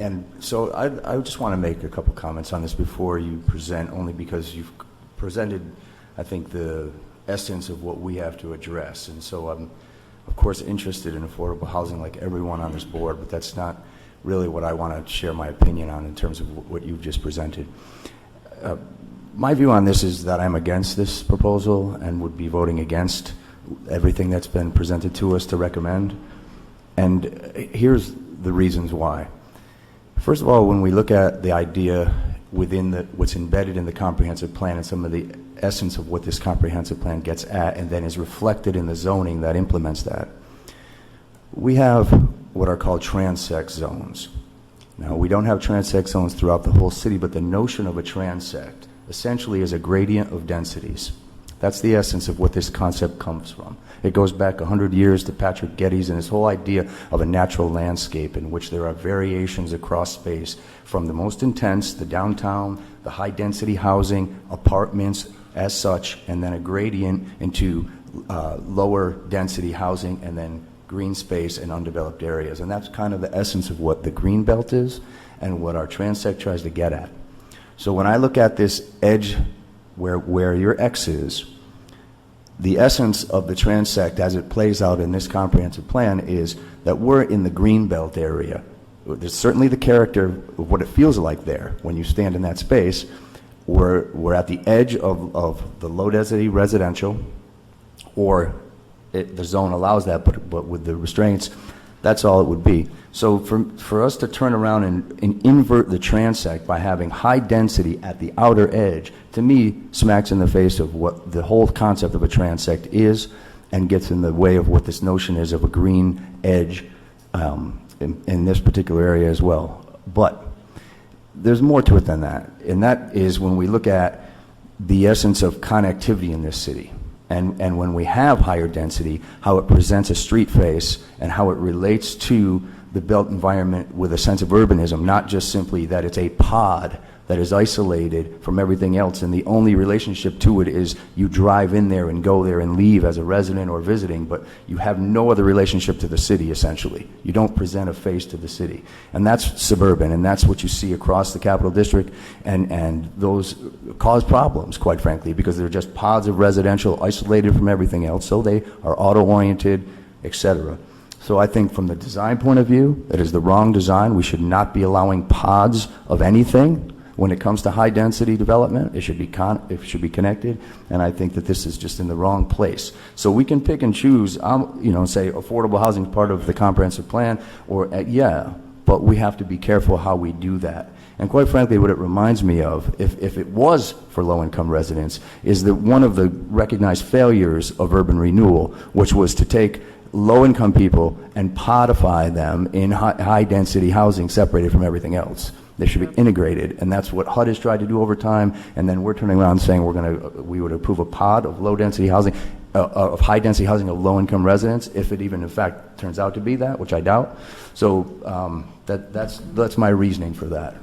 And so I just want to make a couple comments on this before you present, only because you've presented, I think, the essence of what we have to address. And so I'm, of course, interested in affordable housing like everyone on this board, but that's not really what I want to share my opinion on in terms of what you've just presented. My view on this is that I'm against this proposal and would be voting against everything that's been presented to us to recommend. And here's the reasons why. First of all, when we look at the idea within what's embedded in the comprehensive plan and some of the essence of what this comprehensive plan gets at and then is reflected in the zoning that implements that, we have what are called transect zones. Now, we don't have transect zones throughout the whole city, but the notion of a transect essentially is a gradient of densities. That's the essence of what this concept comes from. It goes back 100 years to Patrick Geddes and his whole idea of a natural landscape in which there are variations across space from the most intense, the downtown, the high density housing, apartments as such, and then a gradient into lower density housing and then green space and undeveloped areas. And that's kind of the essence of what the green belt is and what our transect tries to get at. So when I look at this edge where your X is, the essence of the transect as it plays out in this comprehensive plan is that we're in the green belt area. There's certainly the character of what it feels like there when you stand in that space. We're at the edge of the low density residential, or the zone allows that, but with the restraints, that's all it would be. So for us to turn around and invert the transect by having high density at the outer edge, to me, smacks in the face of what the whole concept of a transect is and gets in the way of what this notion is of a green edge in this particular area as well. But there's more to it than that, and that is when we look at the essence of connectivity in this city. And when we have higher density, how it presents a street face and how it relates to the built environment with a sense of urbanism, not just simply that it's a pod that is isolated from everything else, and the only relationship to it is you drive in there and go there and leave as a resident or visiting, but you have no other relationship to the city, essentially. You don't present a face to the city. And that's suburban, and that's what you see across the Capital District, and those cause problems, quite frankly, because they're just pods of residential isolated from everything else, so they are auto-oriented, etc. So I think from the design point of view, that is the wrong design. We should not be allowing pods of anything. When it comes to high density development, it should be connected, and I think that this is just in the wrong place. So we can pick and choose, say affordable housing is part of the comprehensive plan, or yeah, but we have to be careful how we do that. And quite frankly, what it reminds me of, if it was for low-income residents, is that one of the recognized failures of urban renewal, which was to take low-income people and podify them in high-density housing separated from everything else. They should be integrated, and that's what HUD has tried to do over time, and then we're turning around saying we would approve a pod of low-density housing, of high-density housing of low-income residents, if it even in fact turns out to be that, which I doubt. So that's my reasoning for that.